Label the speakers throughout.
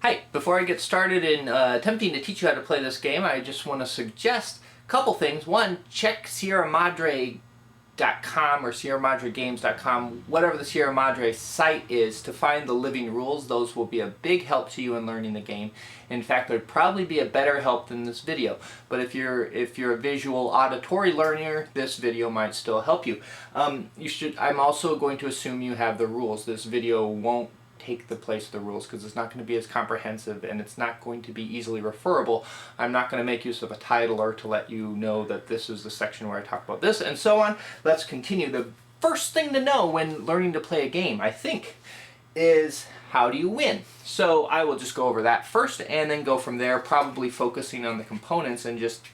Speaker 1: Hi, before I get started in attempting to teach you how to play this game, I just want to suggest a couple things. One, check SierraMadre.com or SierraMadreGames.com, whatever the Sierra Madre site is, to find the living rules. Those will be a big help to you in learning the game. In fact, they'd probably be a better help than this video. But if you're a visual auditory learner, this video might still help you. I'm also going to assume you have the rules. This video won't take the place of the rules because it's not going to be as comprehensive and it's not going to be easily referable. I'm not going to make use of a titler to let you know that this is the section where I talk about this and so on. Let's continue. The first thing to know when learning to play a game, I think, is how do you win? So I will just go over that first and then go from there, probably focusing on the components and just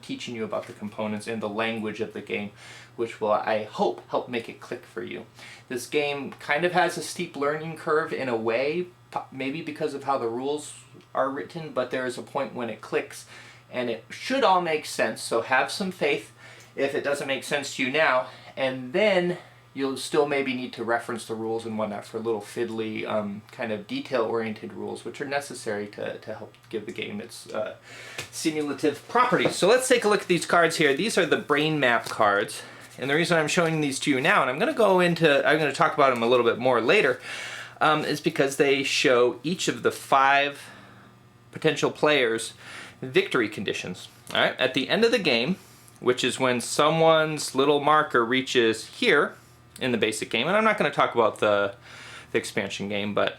Speaker 1: teaching you about the components and the language of the game, which will, I hope, help make it click for you. This game kind of has a steep learning curve in a way, maybe because of how the rules are written, but there is a point when it clicks and it should all make sense, so have some faith if it doesn't make sense to you now, and then you'll still maybe need to reference the rules and whatnot for little fiddly kind of detail-oriented rules, which are necessary to help give the game its simulative properties. So let's take a look at these cards here. These are the brain map cards. And the reason I'm showing these to you now, and I'm going to talk about them a little bit more later, is because they show each of the 5 potential players' victory conditions. All right, at the end of the game, which is when someone's little marker reaches here in the basic game, and I'm not going to talk about the expansion game, but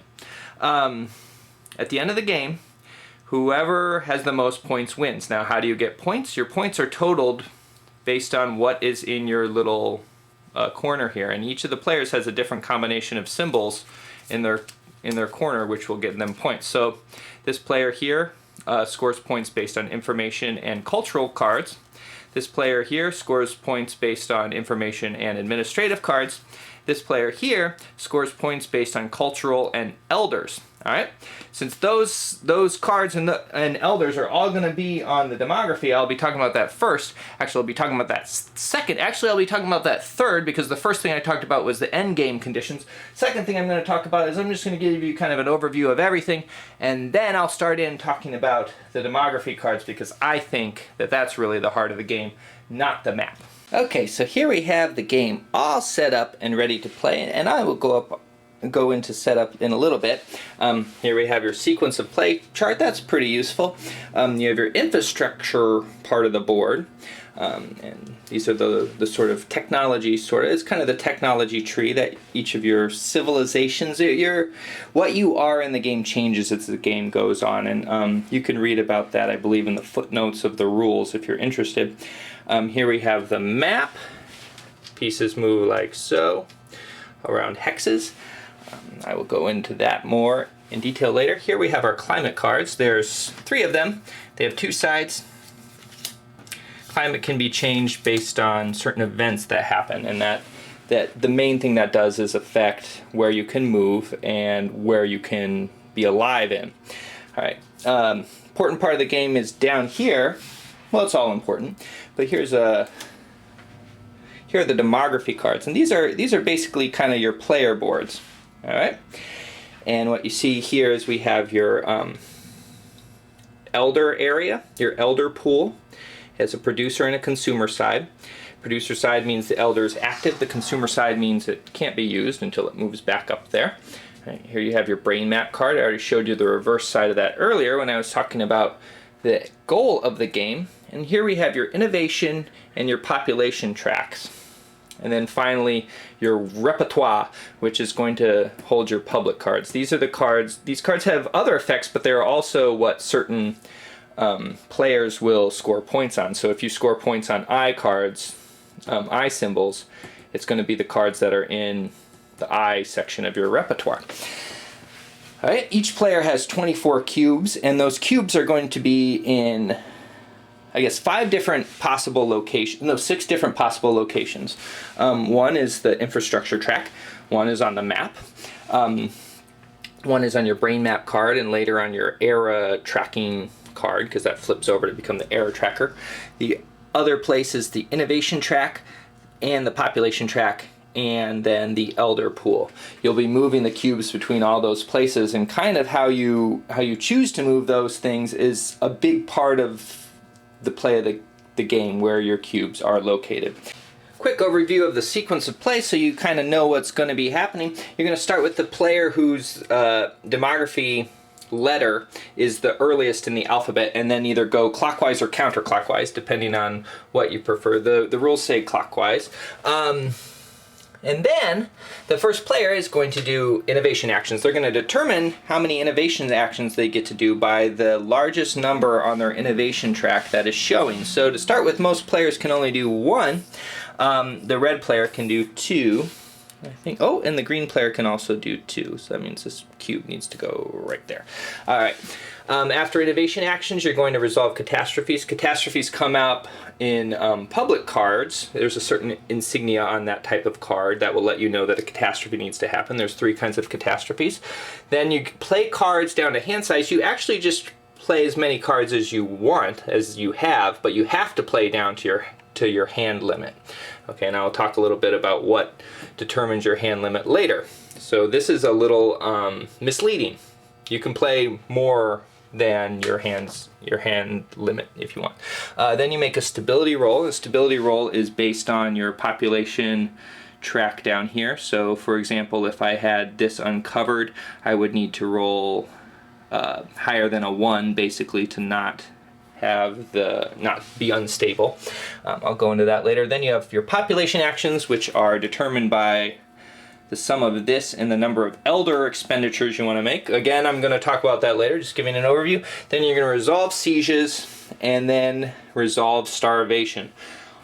Speaker 1: at the end of the game, whoever has the most points wins. Now, how do you get points? Your points are totaled based on what is in your little corner here, and each of the players has a different combination of symbols in their corner, which will get them points. So this player here scores points based on information and cultural cards. This player here scores points based on information and administrative cards. This player here scores points based on cultural and elders. All right. Since those cards and elders are all going to be on the demography, I'll be talking about that first. Actually, I'll be talking about that second. Actually, I'll be talking about that third, because the first thing I talked about was the end game conditions. Second thing I'm going to talk about is I'm just going to give you kind of an overview of everything, and then I'll start in talking about the demography cards, because I think that that's really the heart of the game, not the map. Okay, so here we have the game all set up and ready to play, and I will go into setup in a little bit. Here we have your sequence of play chart. That's pretty useful. You have your infrastructure part of the board, and these are the sort of technology it's kind of the technology tree that each of your civilizations, what you are in the game changes as the game goes on, and you can read about that, I believe, in the footnotes of the rules if you're interested. Here we have the map. Pieces move like so around hexes. I will go into that more in detail later. Here we have our climate cards. There's 3 of them. They have 2 sides. Climate can be changed based on certain events that happen, and that the main thing that does is affect where you can move and where you can be alive in. All right. Important part of the game is down here. Well, it's all important, but here are the demography cards, and these are basically kind of your player boards. All right, and what you see here is we have your elder area, your elder pool. It has a producer and a consumer side. Producer side means the elder is active. The consumer side means it can't be used until it moves back up there. Right, here you have your brain map card. I already showed you the reverse side of that earlier when I was talking about the goal of the game. And here we have your innovation and your population tracks. And then finally, your repertoire, which is going to hold your public cards. These are the cards. These cards have other effects, but they're also what certain players will score points on. So if you score points on I cards, I symbols, it's going to be the cards that are in the I section of your repertoire. All right. Each player has 24 cubes, and those cubes are going to be in, I guess, 6 different possible locations. One is the infrastructure track. One is on the map. One is on your brain map card, and later on your era tracking card, because that flips over to become the era tracker. The other place is the innovation track and the population track and then the Elder Pool. You'll be moving the cubes between all those places, and kind of how you choose to move those things is a big part of the play of the game, where your cubes are located. Quick overview of the sequence of play so you kind of know what's going to be happening. You're going to start with the player whose demography letter is the earliest in the alphabet, and then either go clockwise or counterclockwise depending on what you prefer. The rules say clockwise. And then the first player is going to do innovation actions. They're going to determine how many innovation actions they get to do by the largest number on their innovation track that is showing. So to start with, most players can only do 1. The red player can do 2. I think. Oh, and the green player can also do 2. So that means this cube needs to go right there. All right. After innovation actions, you're going to resolve catastrophes. Catastrophes come up in public cards. There's a certain insignia on that type of card that will let you know that a catastrophe needs to happen. There's 3 kinds of catastrophes. Then you play cards down to hand size. You actually just play as many cards as you want, as you have, but you have to play down to your hand limit. Okay, and I'll talk a little bit about what determines your hand limit later. So this is a little misleading. You can play more than your hand limit if you want. Then you make a stability roll. The stability roll is based on your population track down here. So for example, if I had this uncovered, I would need to roll higher than a 1 basically to not be unstable. I'll go into that later. Then you have your population actions, which are determined by the sum of this and the number of elder expenditures you want to make. Again, I'm going to talk about that later, just giving an overview. Then you're going to resolve sieges and then resolve starvation.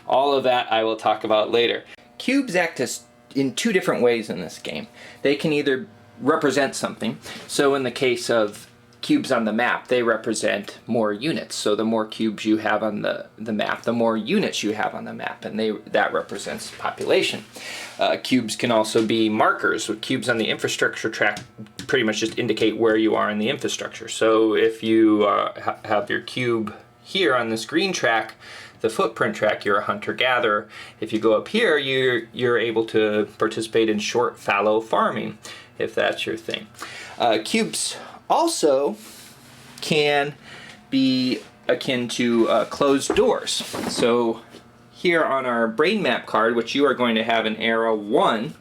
Speaker 1: All of that I will talk about later. Cubes act in 2 different ways in this game. They can either represent something. So in the case of cubes on the map, they represent more units. So the more cubes you have on the map, the more units you have on the map, and that represents population. Cubes can also be markers. With cubes on the infrastructure track pretty much just indicate where you are in the infrastructure. So if you have your cube here on this green track, the footprint track, you're a hunter-gatherer. If you go up here, you're able to participate in short fallow farming, if that's your thing. Cubes also can be akin to closed doors. So here on our brain map card, which you are going to have in Era 1,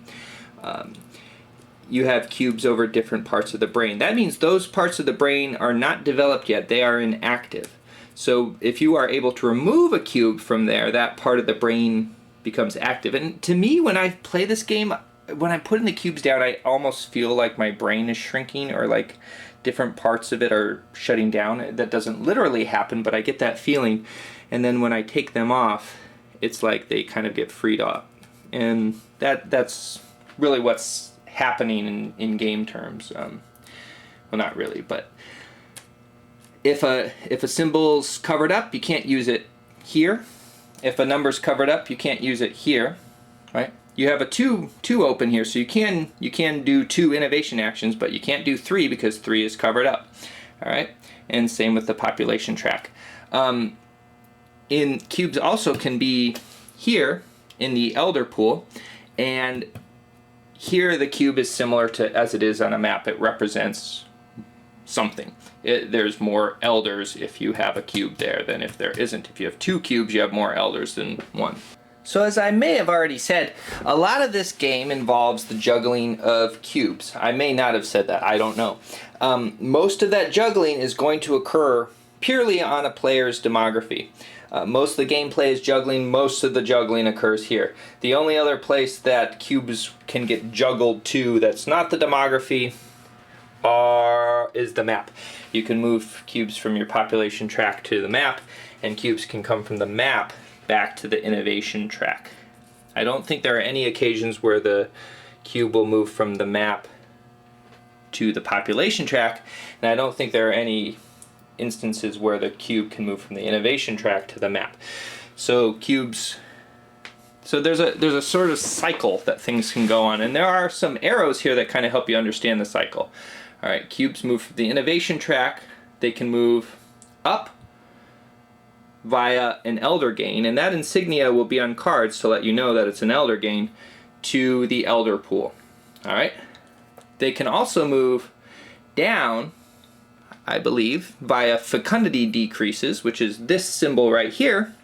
Speaker 1: you have cubes over different parts of the brain. That means those parts of the brain are not developed yet. They are inactive. So if you are able to remove a cube from there, that part of the brain becomes active. And to me, when I play this game, when I'm putting the cubes down, I almost feel like my brain is shrinking, or like different parts of it are shutting down. That doesn't literally happen, but I get that feeling. And then when I take them off, it's like they kind of get freed up. And that's really what's happening in game terms. Well, not really, but if a symbol's covered up, you can't use it here. If a number's covered up, you can't use it here, right? You have a 2 open here, so you can do 2 innovation actions, but you can't do 3 because 3 is covered up. All right, and same with the population track. In cubes also can be here in the elder pool, and here the cube is similar to as it is on a map. It represents something. There's more elders if you have a cube there than if there isn't. If you have 2 cubes, you have more elders than 1. So as I may have already said, a lot of this game involves the juggling of cubes. I may not have said that, I don't know. Most of that juggling is going to occur purely on a player's demography. Most of the gameplay is juggling, most of the juggling occurs here. The only other place that cubes can get juggled to that's not the demography is the map. You can move cubes from your population track to the map, and cubes can come from the map back to the innovation track. I don't think there are any occasions where the cube will move from the map to the population track, and I don't think there are any instances where the cube can move from the innovation track to the map. So cubes, so there's a sort of cycle that things can go on, and there are some arrows here that kind of help you understand the cycle. All right, cubes move from the innovation track. They can move up via an elder gain, and that insignia will be on cards to let you know that it's an elder gain. to the Elder Pool. All right. They can also move down, I believe, via fecundity decreases, which is this symbol right here,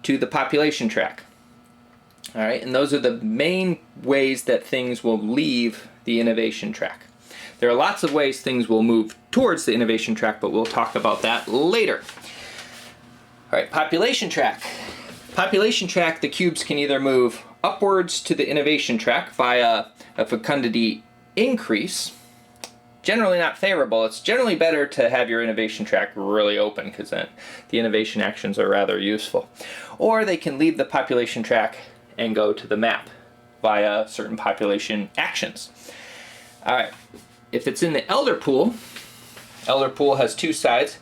Speaker 1: to the population track. All right, and those are the main ways that things will leave the innovation track. There are lots of ways things will move towards the innovation track, but we'll talk about that later. All right, population track. Population track, the cubes can either move upwards to the innovation track via a fecundity increase. Generally not favorable. It's generally better to have your innovation track really open because then the innovation actions are rather useful. Or they can leave the population track and go to the map via certain population actions. All right, if it's in the Elder Pool has two sides,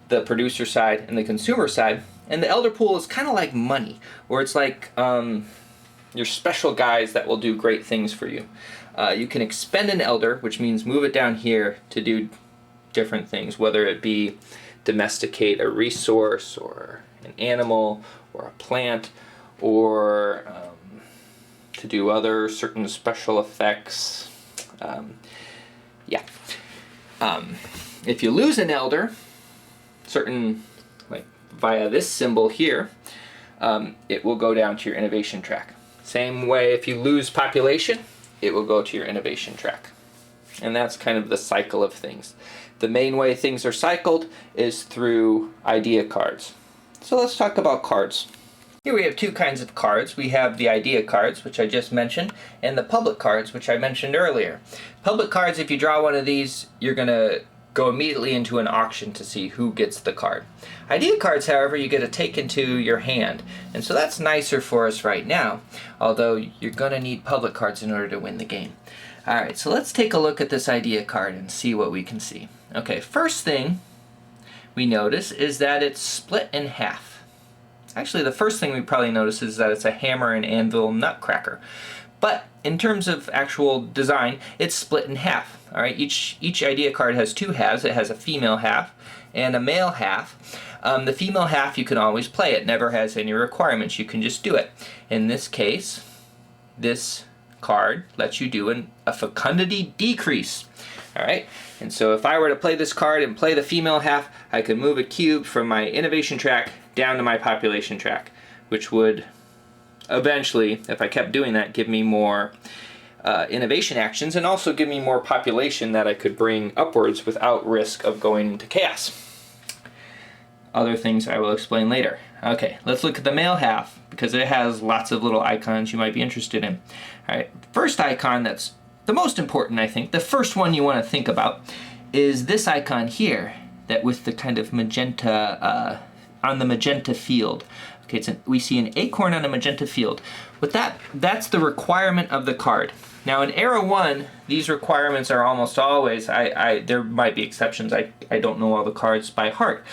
Speaker 1: the producer side and the consumer side, and the Elder Pool is kind of like money, or it's like your special guys that will do great things for you. You can expend an Elder, which means move it down here to do different things, whether it be domesticate a resource or an animal or a plant, or to do other certain special effects. If you lose an Elder, certain, like via this symbol here, it will go down to your innovation track. Same way, if you lose population, it will go to your innovation track. And that's kind of the cycle of things. The main way things are cycled is through idea cards. So let's talk about cards. Here we have two kinds of cards. We have the idea cards, which I just mentioned, and the public cards, which I mentioned earlier. Public cards, if you draw one of these, you're going to go immediately into an auction to see who gets the card. Idea cards, however, you get to take into your hand, and so that's nicer for us right now, although you're going to need public cards in order to win the game. Alright, so let's take a look at this idea card and see what we can see. Okay, first thing we notice is that it's split in half. Actually, the first thing we probably notice is that it's a hammer and anvil nutcracker. But in terms of actual design, it's split in half. All right, each idea card has two halves. It has a female half and a male half. The female half, you can always play. It never has any requirements. You can just do it. In this case, this card lets you do a fecundity decrease. All right, and so if I were to play this card and play the female half, I could move a cube from my innovation track down to my population track, which would eventually, if I kept doing that, give me more innovation actions and also give me more population that I could bring upwards without risk of going into chaos. Other things I will explain later. Okay, let's look at the male half because it has lots of little icons you might be interested in. All right, first icon that's the most important, I think, the first one you want to think about is this icon here, that with the kind of magenta, on the magenta field. Okay, we see an acorn on a magenta field. With that's the requirement of the card. Now in Era 1, these requirements are almost always, there might be exceptions, I don't know all the cards by heart,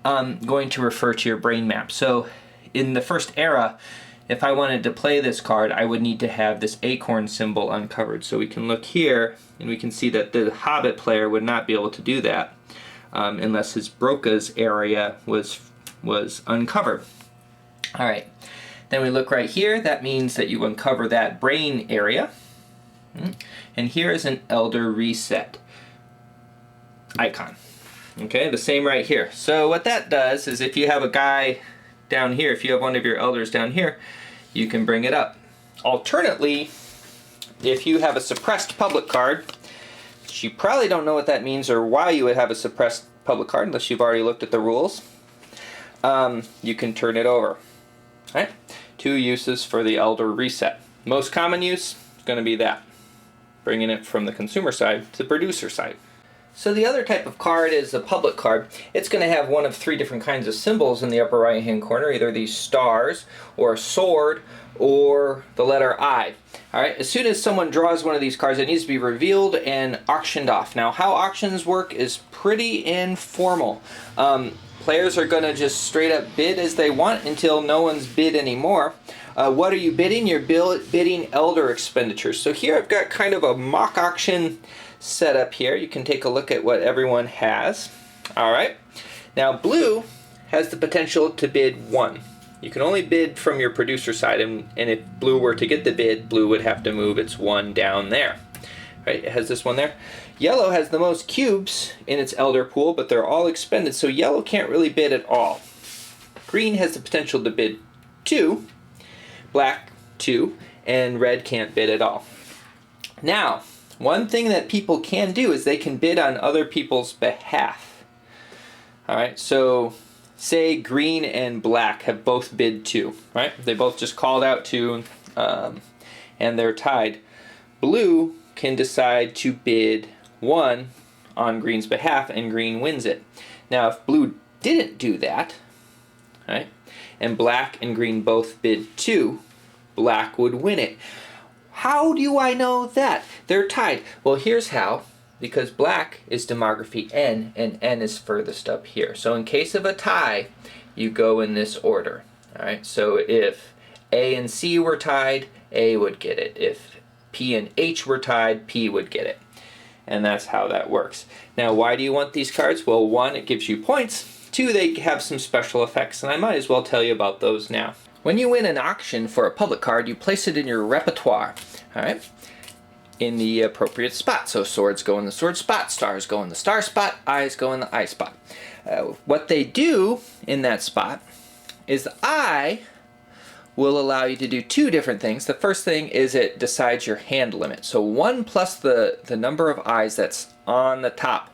Speaker 1: going to refer to your brain map. So in the first era, if I wanted to play this card, I would need to have this acorn symbol uncovered. So we can look here, and we can see that the Hobbit player would not be able to do that unless his Broca's area was uncovered. All right, then we look right here. That means that you uncover that brain area. And here is an Elder Reset icon. Okay, the same right here. So what that does is if you have a guy down here, if you have one of your elders down here, you can bring it up. Alternately, if you have a suppressed public card, which you probably don't know what that means or why you would have a suppressed public card unless you've already looked at the rules, you can turn it over. All right? Two uses for the Elder Reset. Most common use is going to be that, bringing it from the consumer side to the producer side. So the other type of card is a public card. It's going to have one of three different kinds of symbols in the upper right hand corner, either these stars or a sword or the letter I. Alright, as soon as someone draws one of these cards, it needs to be revealed and auctioned off. Now how auctions work is pretty informal. Players are going to just straight up bid as they want until no one's bid anymore. What are you bidding? You're bidding Elder expenditures. So here I've got kind of a mock auction set up here. You can take a look at what everyone has. All right. Now blue has the potential to bid 1. You can only bid from your producer side, and if blue were to get the bid, blue would have to move its one down there. Right? It has this one there. Yellow has the most cubes in its elder pool, but they're all expended, so yellow can't really bid at all. Green has the potential to bid 2, black 2, and red can't bid at all. Now, one thing that people can do is they can bid on other people's behalf. Alright, so say green and black have both bid 2, right? They both just called out 2, and they're tied. Blue can decide to bid 1 on green's behalf, and green wins it. Now, if blue didn't do that, right, and black and green both bid 2, black would win it. How do I know that? They're tied. Well, here's how. Because black is demography N, and N is furthest up here. So in case of a tie, you go in this order. Alright, so if A and C were tied, A would get it. If P and H were tied, P would get it. And that's how that works. Now, why do you want these cards? Well, 1, it gives you points. 2, they have some special effects, and I might as well tell you about those now. When you win an auction for a public card, you place it in your repertoire. Alright? In the appropriate spot. So swords go in the sword spot, stars go in the star spot, eyes go in the eye spot. What they do in that spot is the eye will allow you to do 2 different things. The first thing is it decides your hand limit. So 1 plus the number of eyes that's on the top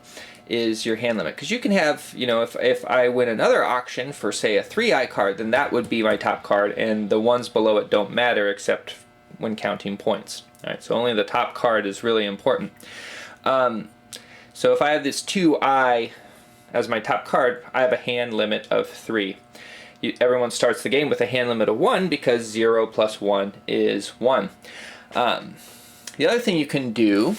Speaker 1: is your hand limit. Because you can have, you know, if I win another auction for, say, a 3-eye card, then that would be my top card, and the ones below it don't matter except when counting points. Alright, so only the top card is really important. So if I have this 2-eye as my top card, I have a hand limit of 3. Everyone starts the game with a hand limit of 1 because 0 plus 1 is 1. The other thing you can do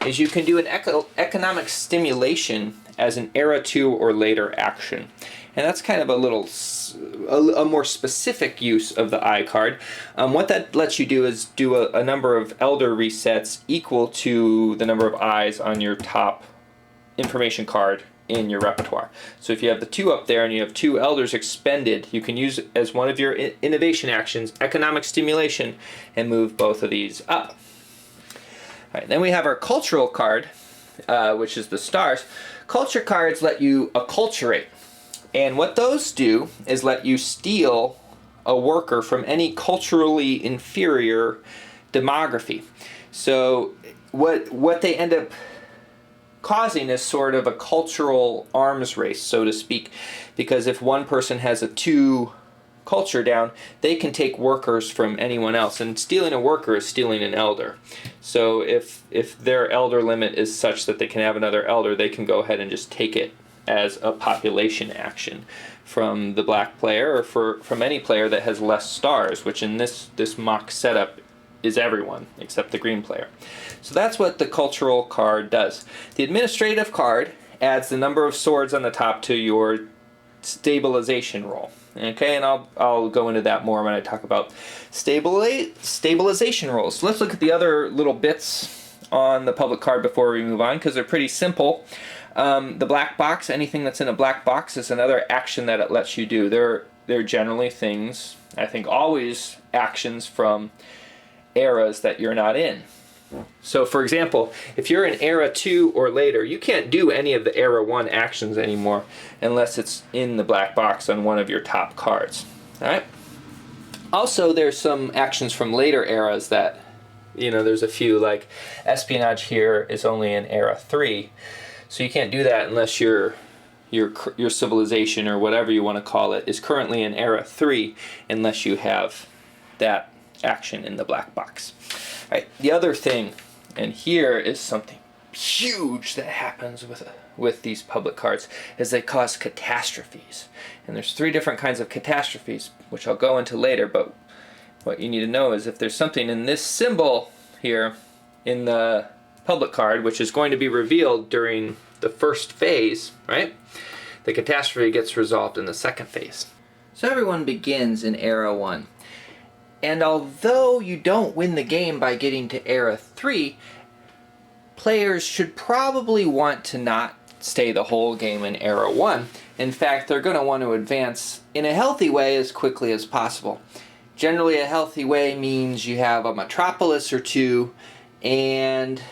Speaker 1: is you can do an economic stimulation as an era 2 or later action. And that's kind of a more specific use of the eye card. What that lets you do is do a number of elder resets equal to the number of eyes on your top information card in your repertoire. So if you have the 2 up there and you have 2 elders expended, you can use as one of your innovation actions economic stimulation and move both of these up. All right, then we have our cultural card, which is the stars. Culture cards let you acculturate. And what those do is let you steal a worker from any culturally inferior demography. So what they end up causing is sort of a cultural arms race, so to speak, because if one person has a 2 culture down, they can take workers from anyone else, and stealing a worker is stealing an elder. So if their elder limit is such that they can have another elder, they can go ahead and just take it as a population action from the black player or from any player that has less stars, which in this mock setup is everyone except the green player. So that's what the cultural card does. The administrative card adds the number of swords on the top to your stabilization roll. Okay, and I'll go into that more when I talk about stabilization rolls. So let's look at the other little bits on the public card before we move on, because they're pretty simple. The black box, anything that's in a black box is another action that it lets you do. They're generally things, I think always actions from eras that you're not in. So for example, if you're in era 2 or later, you can't do any of the era 1 actions anymore unless it's in the black box on one of your top cards. Alright? Also, there's some actions from later eras that, you know, there's a few, like espionage here is only in era 3. So you can't do that unless your civilization, or whatever you want to call it, is currently in era 3, unless you have that action in the black box. All right, the other thing, and here is something huge that happens with these public cards, is they cause catastrophes. And there's 3 different kinds of catastrophes, which I'll go into later, but what you need to know is if there's something in this symbol here in the public card, which is going to be revealed during the first phase, right? The catastrophe gets resolved in the second phase. So everyone begins in era 1. And although you don't win the game by getting to era 3, players should probably want to not stay the whole game in era 1, In fact, they're going to want to advance in a healthy way as quickly as possible. Generally, a healthy way means you have a metropolis or two, and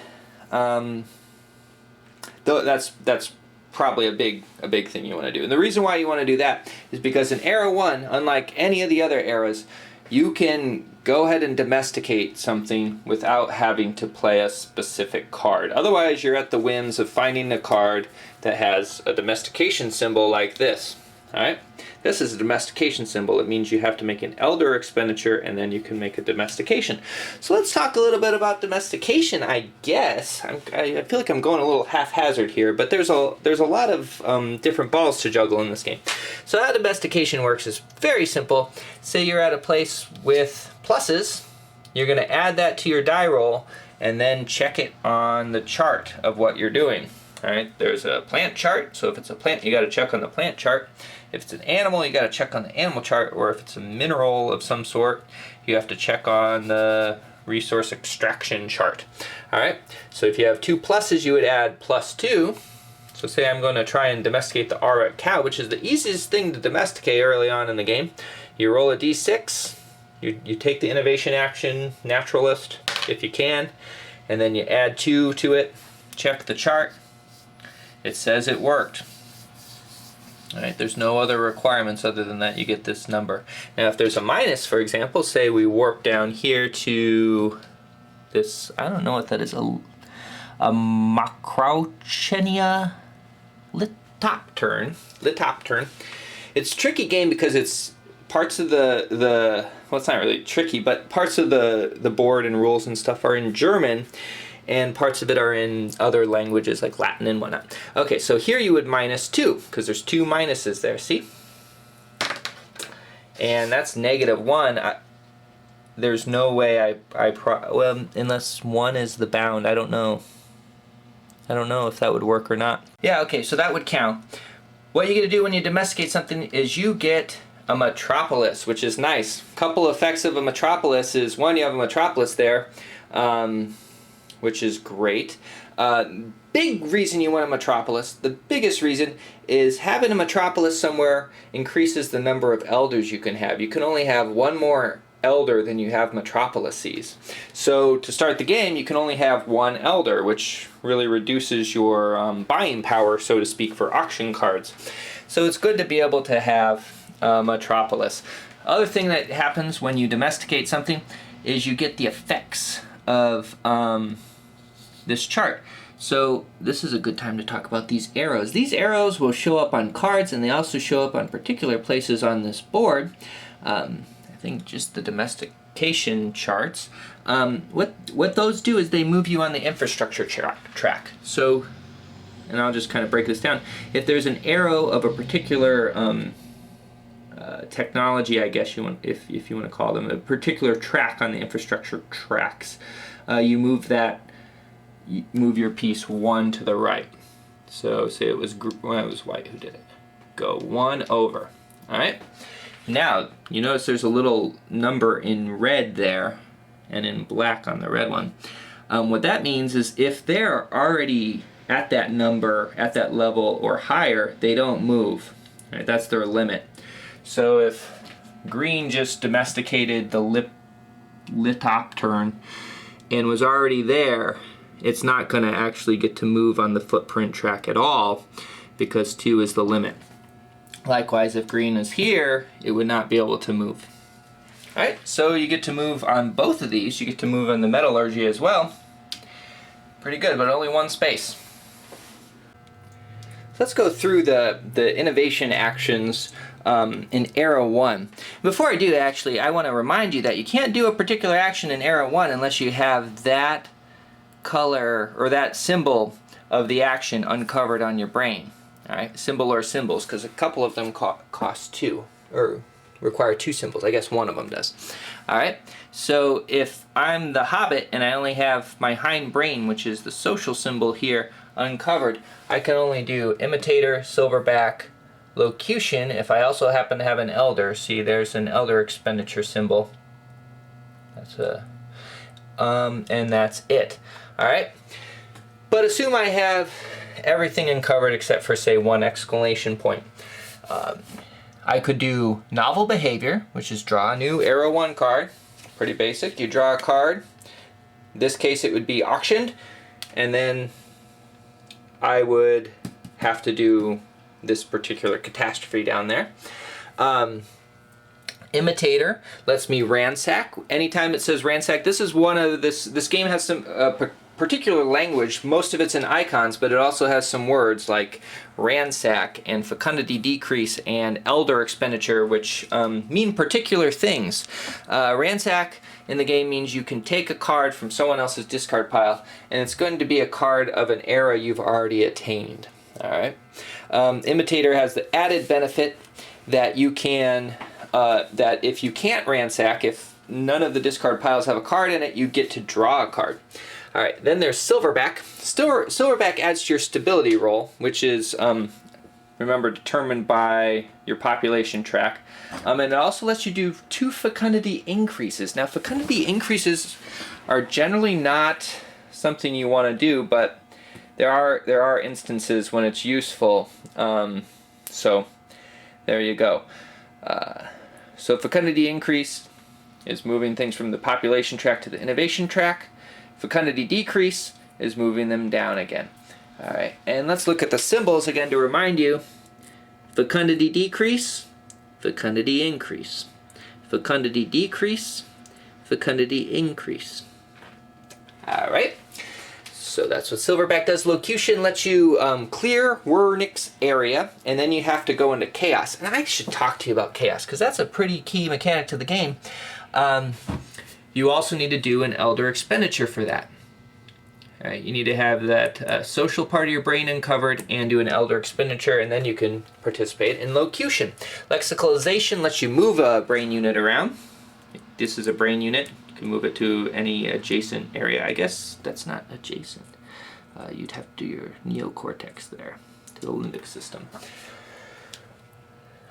Speaker 1: that's probably a big thing you want to do. And the reason why you want to do that is because in Era 1, unlike any of the other eras, you can go ahead and domesticate something without having to play a specific card. Otherwise, you're at the whims of finding a card that has a domestication symbol like this. Alright? This is a domestication symbol. It means you have to make an elder expenditure and then you can make a domestication. So let's talk a little bit about domestication, I guess. I feel like I'm going a little haphazard here, but there's a lot of different balls to juggle in this game. So how domestication works is very simple. Say you're at a place with pluses. You're going to add that to your die roll and then check it on the chart of what you're doing. Alright, there's a plant chart, so if it's a plant, you got to check on the plant chart. If it's an animal, you got to check on the animal chart, or if it's a mineral of some sort, you have to check on the resource extraction chart. Alright, so if you have 2 pluses, you would add +2. So say I'm going to try and domesticate the Auret cow, which is the easiest thing to domesticate early on in the game. You roll a d6, you take the innovation action, naturalist, if you can, and then you add 2 to it, check the chart. It says it worked. Alright, there's no other requirements other than that you get this number. Now if there's a minus, for example, say we warp down here to this, I don't know what that is, a Macrauchenia Litoptern. It's a tricky game because it's parts of the well, it's not really tricky, but parts of the board and rules and stuff are in German, and parts of it are in other languages like Latin and whatnot. Okay, so here you would -2, because there's 2 minuses there, see? And that's -1. There's no way well, unless 1 is the bound, I don't know. I don't know if that would work or not. Yeah, okay, so that would count. What you get to do when you domesticate something is you get a metropolis, which is nice. Couple effects of a metropolis is, one, you have a metropolis there, which is great. Big reason you want a metropolis, the biggest reason, is having a metropolis somewhere increases the number of elders you can have. You can only have 1 more elder than you have metropolises. So to start the game, you can only have 1 elder, which really reduces your buying power, so to speak, for auction cards. So it's good to be able to have a metropolis. Other thing that happens when you domesticate something is you get the effects of this chart. So this is a good time to talk about these arrows. These arrows will show up on cards, and they also show up on particular places on this board. I think just the domestication charts. What those do is they move you on the infrastructure track. So, and I'll just kind of break this down. If there's an arrow of a particular technology, I guess you want, if you want to call them, a particular track on the infrastructure tracks, you move your piece 1 to the right. So say it was white who did it. Go 1 over. All right. Now you notice there's a little number in red there, and in black on the red one. What that means is if they're already at that number, at that level or higher, they don't move. Right? That's their limit. So if green just domesticated the Litoptern and was already there, it's not going to actually get to move on the footprint track at all, because 2 is the limit. Likewise, if green is here, it would not be able to move. Alright, so you get to move on both of these. You get to move on the metallurgy as well. Pretty good, but only 1 space. Let's go through the innovation actions in Era 1. Before I do, actually, I want to remind you that you can't do a particular action in Era 1 unless you have that color or that symbol of the action uncovered on your brain. Alright, symbol or symbols, because a couple of them cost 2, or require 2 symbols. I guess one of them does. Alright, so if I'm the Hobbit and I only have my hindbrain, which is the social symbol here, uncovered, I can only do imitator, silverback, locution. If I also happen to have an elder, see there's an elder expenditure symbol. That's and that's it. Alright, but assume I have everything uncovered except for, say, one exclamation point. I could do novel behavior, which is draw a new Era 1 card. Pretty basic. You draw a card. In this case it would be auctioned, and then I would have to do this particular catastrophe down there. Imitator lets me ransack. Anytime it says ransack, this is one of this game has some particular language. Most of it's in icons, but it also has some words like ransack and fecundity decrease and elder expenditure, which mean particular things. Ransack in the game means you can take a card from someone else's discard pile, and it's going to be a card of an era you've already attained. All right. Imitator has the added benefit that you can that if you can't ransack, if none of the discard piles have a card in it, you get to draw a card. All right, then there's Silverback. Silverback adds to your stability roll, which is, remember, determined by your population track. And it also lets you do 2 fecundity increases. Now, fecundity increases are generally not something you want to do, but there are instances when it's useful. So there you go. So fecundity increase is moving things from the population track to the innovation track. Fecundity decrease is moving them down again. All right, and let's look at the symbols again to remind you. Fecundity decrease, fecundity increase. Fecundity decrease, fecundity increase. All right, so that's what Silverback does. Locution lets you clear Wernix area, and then you have to go into Chaos. And I should talk to you about Chaos, because that's a pretty key mechanic to the game. You also need to do an elder expenditure for that. All right, you need to have that social part of your brain uncovered and do an elder expenditure, and then you can participate in Locution. Lexicalization lets you move a brain unit around. This is a brain unit. You can move it to any adjacent area. I guess that's not adjacent. You'd have to do your neocortex there, to the limbic system.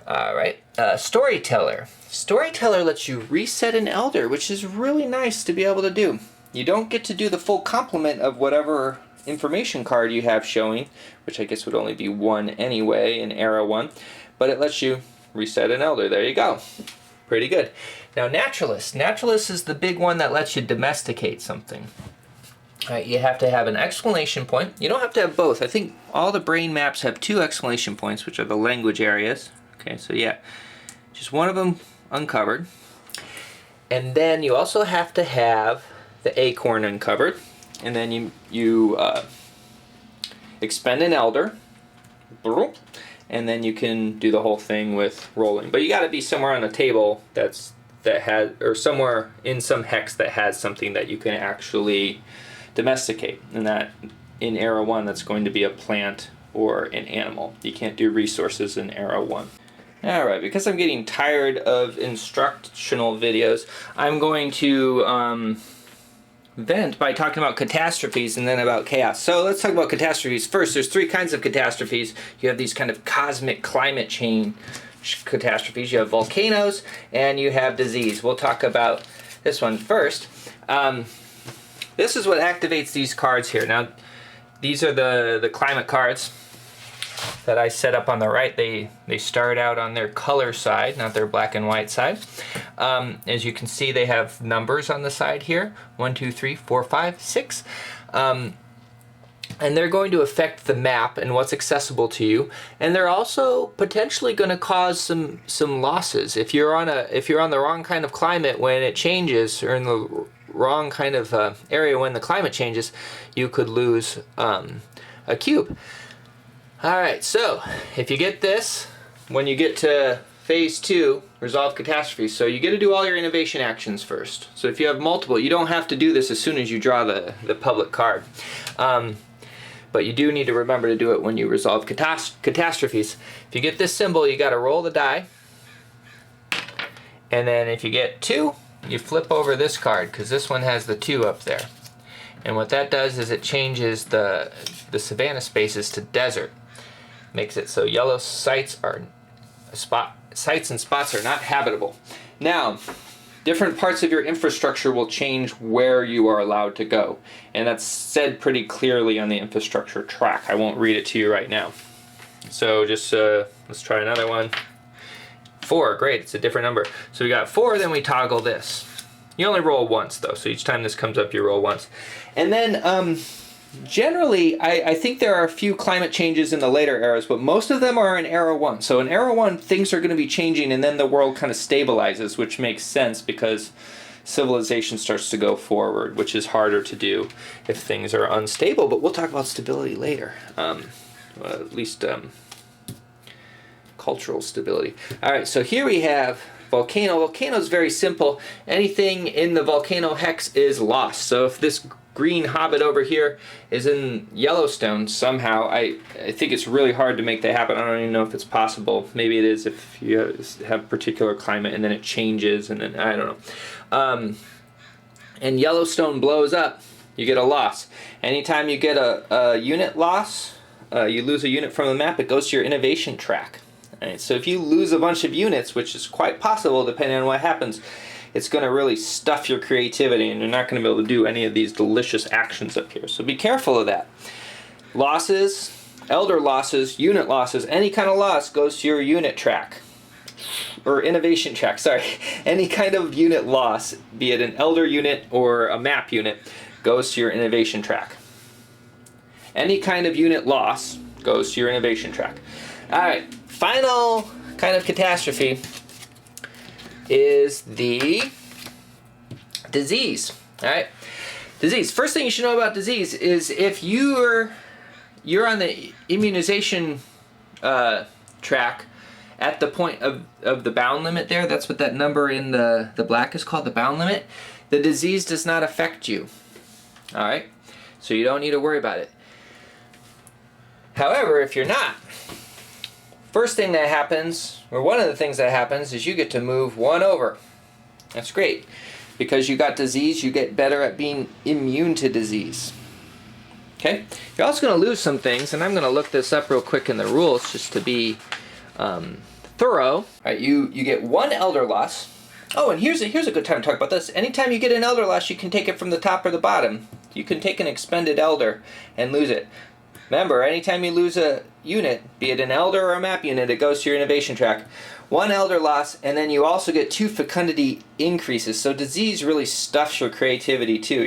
Speaker 1: All right, Storyteller. Storyteller lets you reset an elder, which is really nice to be able to do. You don't get to do the full complement of whatever information card you have showing, which I guess would only be 1 anyway in Era 1, but it lets you reset an elder. There you go. Pretty good. Now, Naturalist. Naturalist is the big one that lets you domesticate something. All right, you have to have an exclamation point. You don't have to have both. I think all the brain maps have 2 exclamation points, which are the language areas. Okay, so yeah, just one of them uncovered. And then you also have to have the acorn uncovered. And then you expend an elder. And then you can do the whole thing with rolling. But you got to be somewhere on a table that has, or somewhere in some hex that has something that you can actually domesticate. And that in Era 1, that's going to be a plant or an animal. You can't do resources in Era 1. Alright, because I'm getting tired of instructional videos, I'm going to vent by talking about catastrophes and then about chaos. So let's talk about catastrophes first. There's 3 kinds of catastrophes. You have these kind of cosmic climate change catastrophes. You have volcanoes and you have disease. We'll talk about this one first. This is what activates these cards here. Now, these are the climate cards that I set up on the right. They start out on their color side, not their black and white side. As you can see, they have numbers on the side here. 1, 2, 3, 4, 5, 6. And they're going to affect the map and what's accessible to you. And they're also potentially going to cause some losses. If you're on the wrong kind of climate when it changes, or in the wrong kind of area when the climate changes, you could lose a cube. Alright, so if you get this, when you get to phase 2, resolve catastrophes, so you get to do all your innovation actions first. So if you have multiple, you don't have to do this as soon as you draw the public card. But you do need to remember to do it when you resolve catastrophes. If you get this symbol, you got to roll the die. And then if you get 2, you flip over this card, because this one has the 2 up there. And what that does is it changes the savanna spaces to desert. Makes it so yellow sites and spots are not habitable. Now, different parts of your infrastructure will change where you are allowed to go. And that's said pretty clearly on the infrastructure track. I won't read it to you right now. So just, let's try another one. 4, great, it's a different number. So we got 4, then we toggle this. You only roll once though, so each time this comes up you roll once. And then generally, I think there are a few climate changes in the later eras, but most of them are in Era 1. So in Era 1, things are going to be changing, and then the world kind of stabilizes, which makes sense because civilization starts to go forward, which is harder to do if things are unstable. But we'll talk about stability later, at least cultural stability. All right, so here we have volcano. Volcano is very simple. Anything in the volcano hex is lost. So if this green hobbit over here is in Yellowstone somehow, I think it's really hard to make that happen. I don't even know if it's possible. Maybe it is if you have particular climate and then it changes, and then I don't know. And Yellowstone blows up, you get a loss. Anytime you get a unit loss, you lose a unit from the map, it goes to your innovation track. Right, so if you lose a bunch of units, which is quite possible depending on what happens, it's going to really stuff your creativity and you're not going to be able to do any of these delicious actions up here. So be careful of that. Losses, elder losses, unit losses, any kind of loss goes to your unit track. Or innovation track, sorry. Any kind of unit loss, be it an elder unit or a map unit, goes to your innovation track. Any kind of unit loss goes to your innovation track. Alright, final kind of catastrophe is the disease. Alright, disease. First thing you should know about disease is if you're on the immunization track at the point of the bound limit there, that's what that number in the black is called, the bound limit, the disease does not affect you. Alright, so you don't need to worry about it. However, if you're not, first thing that happens, or one of the things that happens, is you get to move 1 over. That's great. Because you got disease, you get better at being immune to disease. Okay? You're also going to lose some things, and I'm going to look this up real quick in the rules just to be thorough. All right, you get 1 elder loss. Oh, and here's a good time to talk about this. Anytime you get an elder loss, you can take it from the top or the bottom. You can take an expended elder and lose it. Remember, anytime you lose a unit, be it an elder or a map unit, it goes to your innovation track. 1 elder loss, and then you also get 2 fecundity increases. So disease really stuffs your creativity too.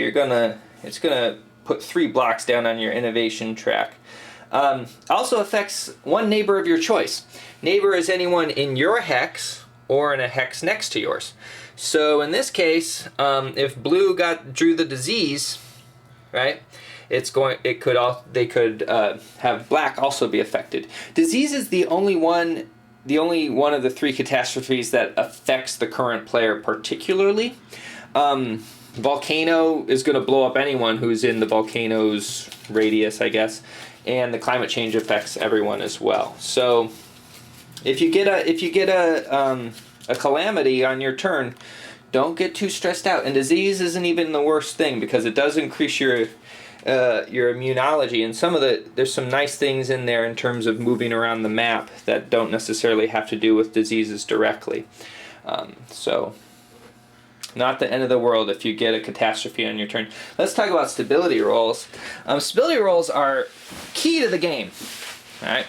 Speaker 1: It's gonna put 3 blocks down on your innovation track. Also affects 1 neighbor of your choice. Neighbor is anyone in your hex or in a hex next to yours. So in this case, if blue drew the disease, right? They could have black also be affected. Disease is the only one of the 3 catastrophes that affects the current player particularly. Volcano is going to blow up anyone who's in the volcano's radius, I guess, and the climate change affects everyone as well. So if you get a calamity on your turn, don't get too stressed out. And disease isn't even the worst thing because it does increase your immunology, and there's some nice things in there in terms of moving around the map that don't necessarily have to do with diseases directly. So not the end of the world if you get a catastrophe on your turn. Let's talk about stability rolls. Stability rolls are key to the game. Alright?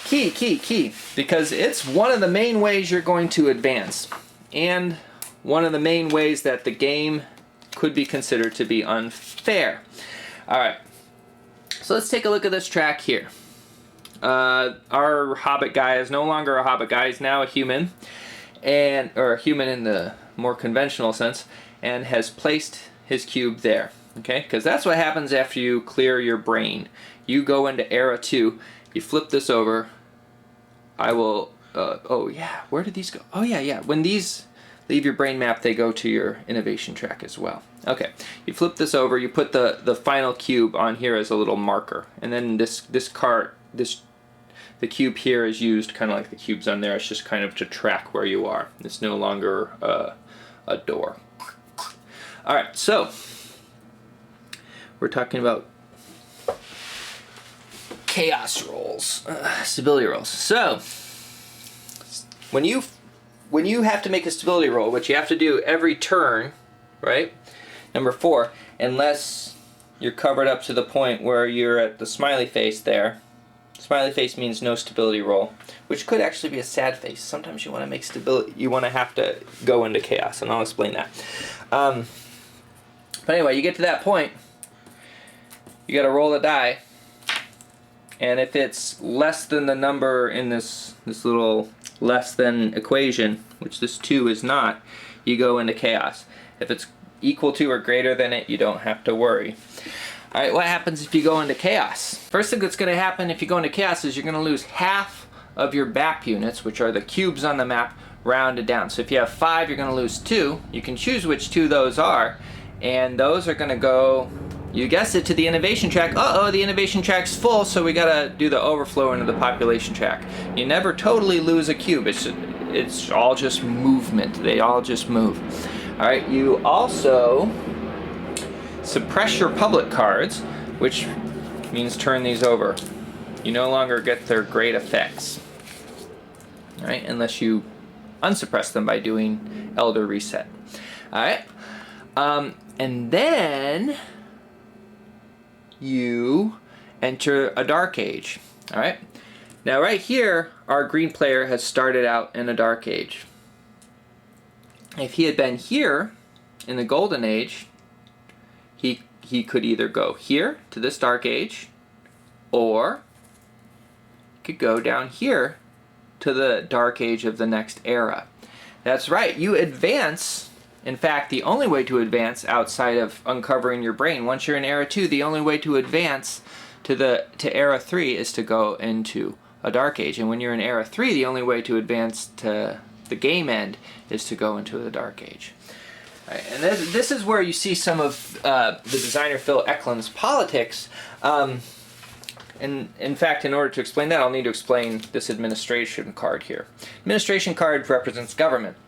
Speaker 1: Key. Because it's one of the main ways you're going to advance. And one of the main ways that the game could be considered to be unfair. Alright, so let's take a look at this track here. Our Hobbit guy is no longer a Hobbit guy, he's now a human, or a human in the more conventional sense, and has placed his cube there. Okay, because that's what happens after you clear your brain. You go into Era 2, you flip this over, oh yeah, where did these go? Oh yeah, when these leave your brain map, they go to your innovation track as well. Okay, you flip this over, you put the final cube on here as a little marker, and then the cube here is used kind of like the cubes on there. It's just kind of to track where you are. It's no longer a door. All right, so we're talking about chaos rolls, stability rolls. So when you when you have to make a stability roll, which you have to do every turn, right? Number 4, unless you're covered up to the point where you're at the smiley face there. Smiley face means no stability roll, which could actually be a sad face. Sometimes you want to make stability, you want to have to go into chaos, and I'll explain that. But anyway, you get to that point, you got to roll a die, and if it's less than the number in this little less than equation, which this 2 is not, you go into chaos. If it's equal to or greater than it, you don't have to worry. Alright, what happens if you go into chaos? First thing that's going to happen if you go into chaos is you're going to lose half of your map units, which are the cubes on the map, rounded down. So if you have 5, you're going to lose 2. You can choose which 2 those are, and those are going to go, you guessed it, to the innovation track. Uh-oh, the innovation track's full, so we got to do the overflow into the population track. You never totally lose a cube. It's all just movement. They all just move. Alright, you also suppress your public cards, which means turn these over. You no longer get their great effects, right? Unless you unsuppress them by doing Elder Reset. Alright, and then you enter a Dark Age. Alright, now right here, our green player has started out in a Dark Age. If he had been here in the Golden Age, he could either go here to this Dark Age, or he could go down here to the Dark Age of the next era. That's right, you advance. In fact, the only way to advance outside of uncovering your brain, once you're in Era 2, the only way to advance to Era 3 is to go into a Dark Age. And when you're in Era 3, the only way to advance to the game end is to go into the Dark Age. Right, and this is where you see some of the designer Phil Eklund's politics. And in fact, in order to explain that, I'll need to explain this administration card here. Administration card represents government.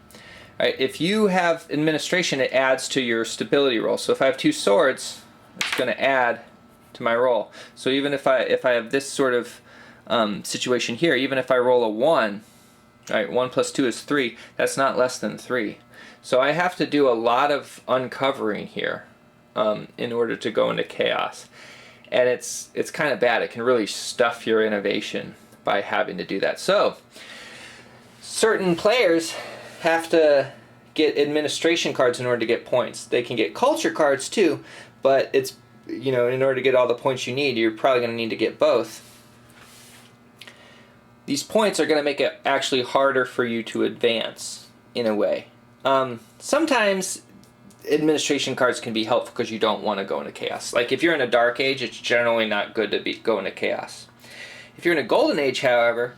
Speaker 1: Right, if you have administration, it adds to your stability roll. So if I have 2 swords, it's going to add to my roll. So even if I have this sort of situation here, even if I roll a 1, right, 1 plus 2 is 3, that's not less than 3. So I have to do a lot of uncovering here in order to go into chaos. And it's kind of bad. It can really stuff your innovation by having to do that. So certain players have to get administration cards in order to get points. They can get culture cards too, but it's, you know, in order to get all the points you need, you're probably going to need to get both. These points are going to make it actually harder for you to advance in a way. Sometimes administration cards can be helpful because you don't want to go into chaos. Like if you're in a Dark Age, it's generally not good to go into chaos. If you're in a Golden Age, however,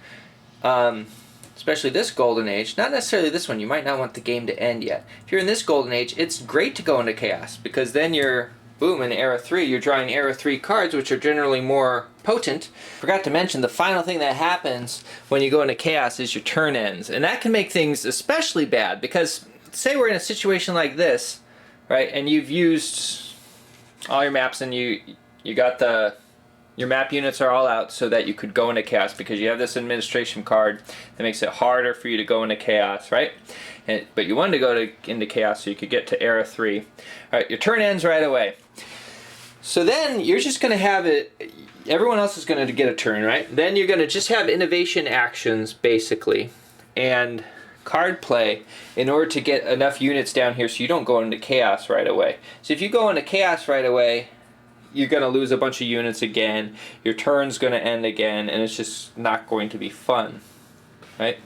Speaker 1: especially this Golden Age, not necessarily this one, you might not want the game to end yet. If you're in this Golden Age, it's great to go into chaos because then you're, boom, in Era 3, you're drawing Era 3 cards, which are generally more potent. Forgot to mention, the final thing that happens when you go into chaos is your turn ends. And that can make things especially bad because, say we're in a situation like this, right, and you've used all your maps and you got your map units are all out so that you could go into chaos because you have this administration card that makes it harder for you to go into chaos, right? But you wanted to go into chaos so you could get to Era 3. All right, your turn ends right away. So then you're just going to have it, everyone else is going to get a turn, right? Then you're going to just have innovation actions, basically, and card play in order to get enough units down here so you don't go into chaos right away. So if you go into chaos right away, you're going to lose a bunch of units again, your turn's going to end again, and it's just not going to be fun, right?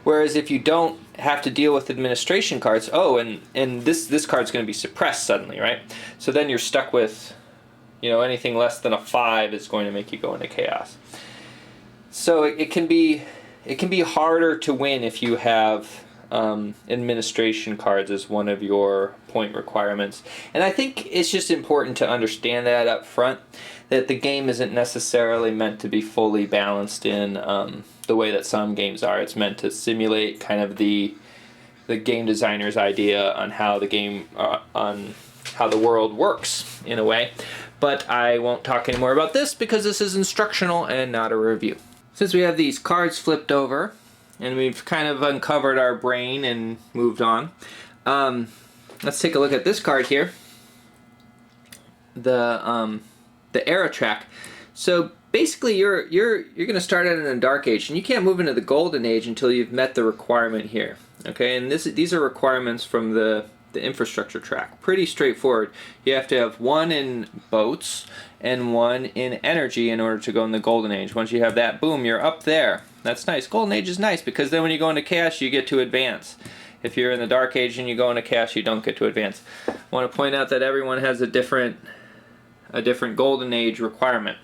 Speaker 1: Whereas if you don't have to deal with administration cards, oh, and this card's going to be suppressed suddenly, right? So then you're stuck with, you know, anything less than a 5 is going to make you go into chaos. So it can be harder to win if you have administration cards as one of your point requirements. And I think it's just important to understand that up front, that the game isn't necessarily meant to be fully balanced in the way that some games are. It's meant to simulate kind of the game designer's idea on how the game, on how the world works in a way. But I won't talk anymore about this because this is instructional and not a review. Since we have these cards flipped over, and we've kind of uncovered our brain and moved on. Let's take a look at this card here. The Era Track. So basically, you're going to start out in a Dark Age, and you can't move into the Golden Age until you've met the requirement here. Okay, and these are requirements from the infrastructure track. Pretty straightforward. You have to have 1 in boats and 1 in energy in order to go in the Golden Age. Once you have that, boom, you're up there. That's nice. Golden Age is nice because then when you go into Chaos, you get to advance. If you're in the Dark Age and you go into Chaos, you don't get to advance. I want to point out that everyone has a different Golden Age requirement.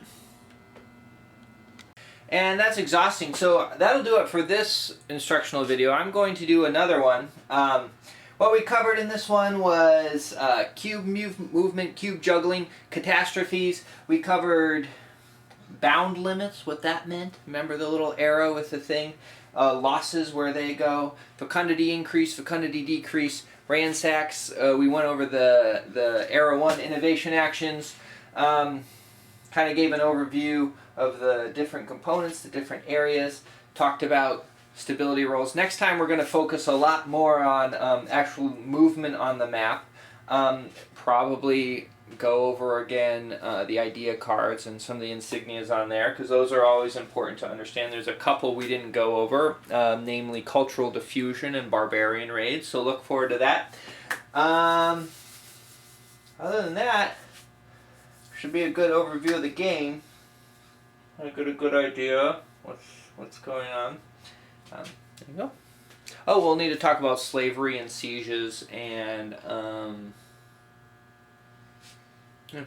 Speaker 1: And that's exhausting, so that'll do it for this instructional video. I'm going to do another one. What we covered in this one was cube movement, cube juggling, catastrophes. We covered bound limits, what that meant. Remember the little arrow with the thing? Losses, where they go. Fecundity increase, fecundity decrease. Ransacks, we went over the Era 1 innovation actions. Kind of gave an overview of the different components, the different areas, talked about stability rolls. Next time we're going to focus a lot more on actual movement on the map. Probably go over again the idea cards and some of the insignias on there, because those are always important to understand. There's a couple we didn't go over, namely Cultural Diffusion and Barbarian Raids, so look forward to that. Other than that, should be a good overview of the game. I got a good idea what's going on. There you go. Oh, we'll need to talk about slavery and sieges and yeah.